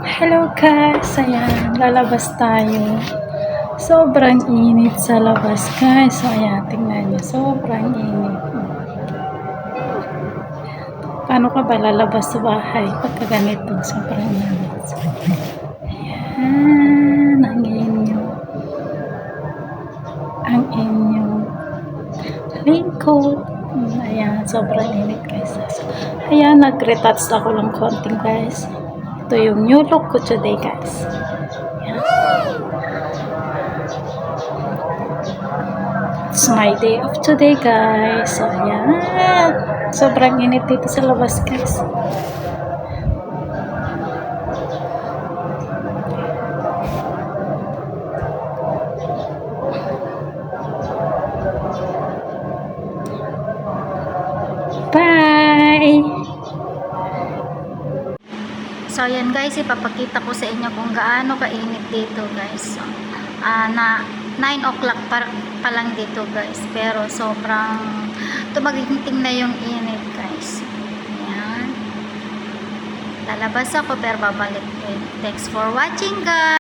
Hello guys, ayan, lalabas tayo. Sobrang init sa labas guys. So ayan, tingnan nyo, sobrang init. Paano ka ba lalabas sa bahay pagka ganito? Sobrang init. Ayan, ang inyo. Ang inyo. Raincoat. Ayan, sobrang init guys. Ayan, nag-retouch ako lang konting guys. Ito yung new look ko today guys. Ayan. It's my day off today guys. So ayan. Sobrang init dito sa labas guys. Bye! So ayan guys, ipapakita ko sa inyo kung gaano kainit dito guys. So, na 9 o'clock pa lang dito guys, pero sobrang tumaginting na yung init guys. Ayan, lalabas ako pero babalik din. Thanks for watching guys.